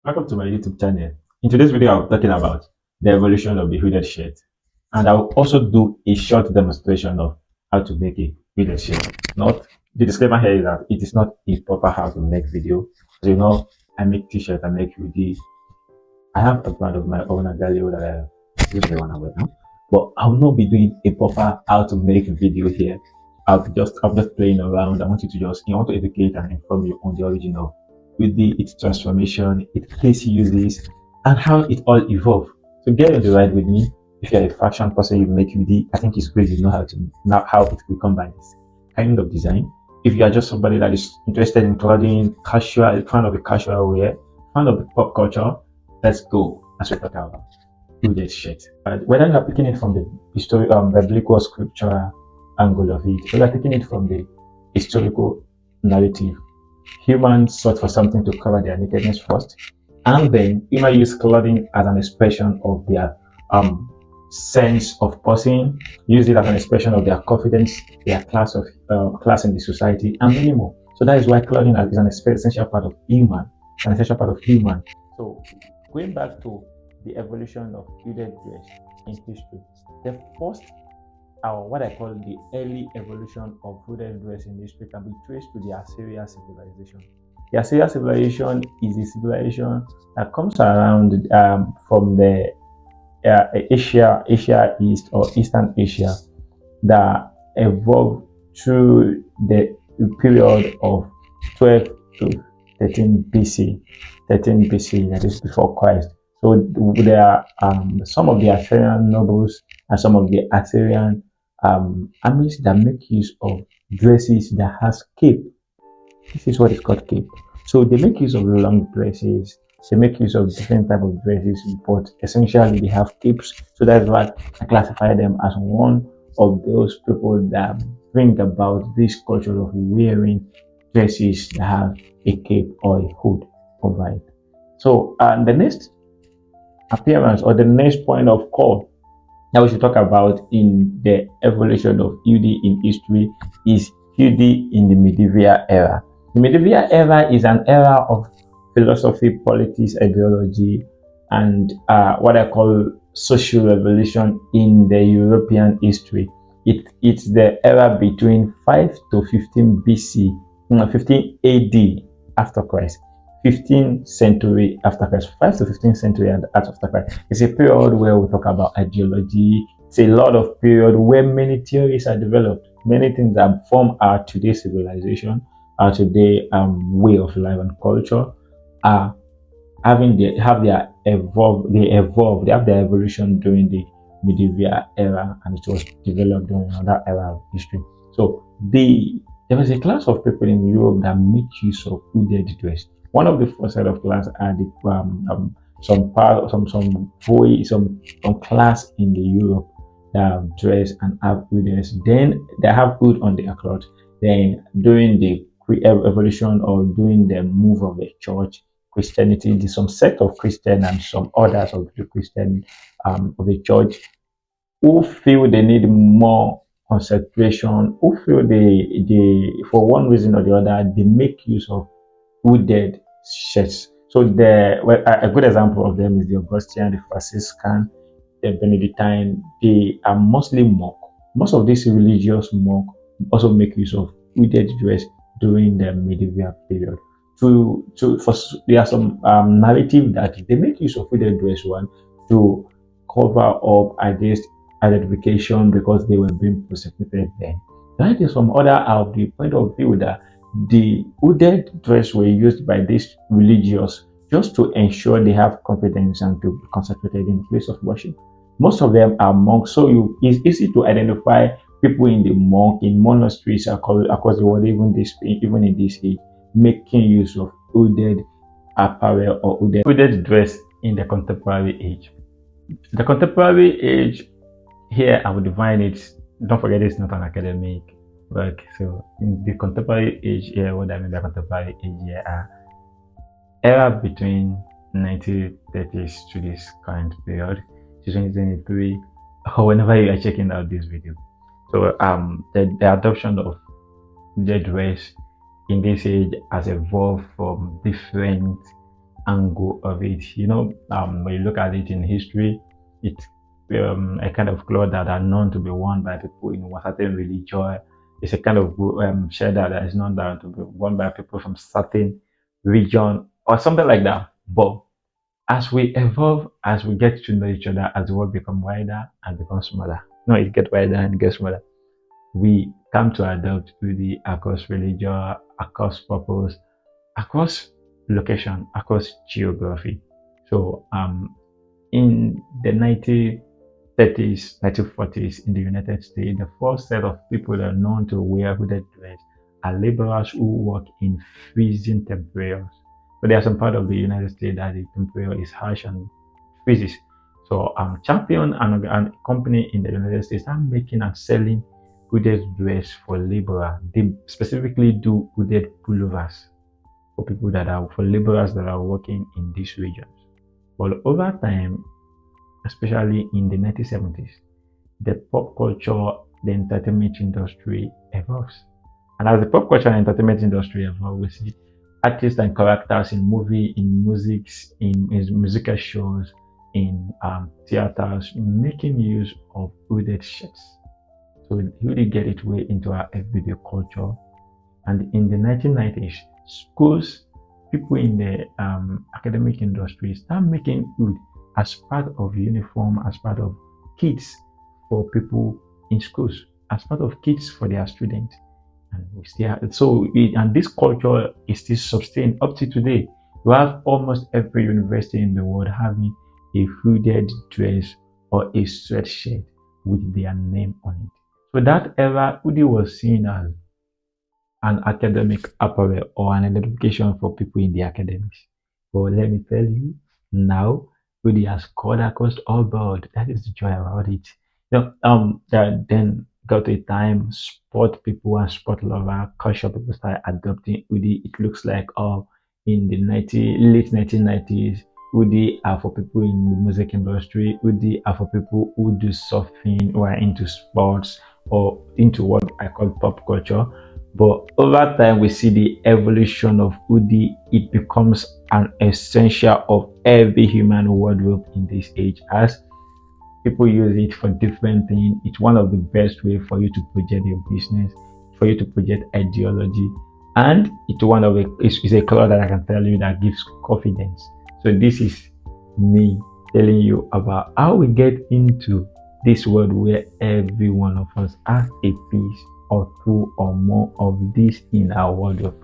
Welcome to my YouTube channel. In today's video, I'll be talking about the evolution of the hooded shirt, and I'll also do a short demonstration of how to make a hooded shirt. Not the disclaimer here is that it is not a proper how to make video. As you know, I make t-shirts, I make hoodies. I have a brand of my own, Agalio, that I use the one I wear now. But I will not be doing a proper how to make video here. I'm just playing around. I want you to I want to educate and inform you on the origin of with its transformation, its case uses, and how it all evolved. So get on the ride with me. If you're a fashion person, you make video, I think it's great you know how it will come by this kind of design. If you are just somebody that is interested in clothing, casual, fan of the casual wear, fan of the pop culture, let's go as we talk about hooded shirt. Whether you are picking it from the biblical scriptural angle of it, whether taking it from the historical narrative, humans sought for something to cover their nakedness first, and then humans use clothing as an expression of their sense of person, use it as an expression of their confidence, their class in the society, and many more. So that is why clothing is an essential part of human, an essential part of human. So going back to the evolution of hooded dress in history, the first or what I call the early evolution of hooded dress in history can be traced to the Assyrian civilization. The Assyrian civilization is a civilization that comes around from the Asia East or Eastern Asia that evolved through the period of 12 to 13 BC, 13 BC, that is before Christ. So there are some of the Assyrian nobles and some of the Assyrian armies that make use of dresses that has cape. This is what is called cape. So they make use of long dresses. They make use of different type of dresses, but essentially they have capes. So that's why I classify them as one of those people that bring about this culture of wearing dresses that have a cape or a hood over it. So the next appearance or the next point of call that we should talk about in the evolution of hoodie in history is hoodie in the medieval era. The medieval era is an era of philosophy, politics, ideology, and what I call social revolution in the European history. It's the era between 5 to 15 BC, 15 AD after Christ. 15th century after Christ, 5 to 15th century after Christ. It's a period where we talk about ideology. It's a lot of period where many theories are developed, many things that form our today's civilization, our today way of life and culture are they have their evolution during the medieval era, and it was developed during another era of history. So there was a class of people in Europe that make use of hooded dress. One of the first set of class are the some class in the Europe that have dress and have hooded. Then they have hood on their cloth. Then during the evolution or during the move of the church, Christianity, there's some sect of Christian and some others of the Christian of the church who feel they need more concentration, who feel they for one reason or the other they make use of hooded shirts. So a good example of them is the Augustine, the Franciscan, the Benedictine. They are mostly monk. Most of these religious monk also make use of hooded dress during the medieval period. There are some narrative that they make use of hooded dress one to cover up against identification because they were being persecuted then. That is some other of the point of view that the hooded dress were used by these religious just to ensure they have confidence and to be concentrated in the place of worship. Most of them are monks, so it's easy to identify people in the monasteries across the world, even in this age, making use of hooded apparel or hooded dress in the contemporary age. The contemporary age here, I would define it. Don't forget, it's not an academic work. So in the contemporary age here, what I mean by contemporary age here are era between 1930s to this current period, 2023, or whenever you are checking out this video. So the adoption of the dress in this age has evolved from different angle of it. When you look at it in history, it's a kind of cloth that are known to be worn by people in a certain religion. It's a kind of shirt that is known to be worn by people from certain region or something like that. But as we evolve, as we get to know each other, as the world become wider and become smaller, no, it get wider and get smaller, we come to adopt the across religion, across purpose, across location, across geography. So in the 1930s, 1940s in the United States, the first set of people that are known to wear hooded dress are laborers who work in freezing temperatures. So there are some part of the United States that the temperature is harsh and freezes. So Champion and a company in the United States are making and selling hooded dress for laborer. They specifically do hooded pullovers for people that are for laborers that are working in these regions. But over time, especially in the 1970s, the pop culture, the entertainment industry evolves. And as the pop culture and entertainment industry evolves, we see artists and characters in movie, in musics, in musical shows, in theaters, making use of hooded shirts. So it really get its way into our everyday culture. And in the 1990s, schools, people in the academic industry start making hood as part of uniform, as part of kits for people in schools, as part of kits for their students. And we still and this culture is still sustained up to today. You have almost every university in the world having a hooded dress or a sweatshirt with their name on it. So that era, hoodie was seen as an academic apparel or an identification for people in the academics. But let me tell you, now really has cut across all board. That is the joy about it. That then got a time sport people and sport lover, culture people start adopting hoodie. It looks like in the late 1990s, hoodie are for people in the music industry, hoodie are for people who do surfing, who are into sports or into what I call pop culture. But over time, we see the evolution of hoodie. It becomes an essential of every human wardrobe in this age as people use it for different things. It's one of the best way for you to project your business, for you to project ideology. And it's a color that I can tell you that gives confidence. So this is me telling you about how we get into this world where every one of us has a piece or two or more of this in our wardrobe.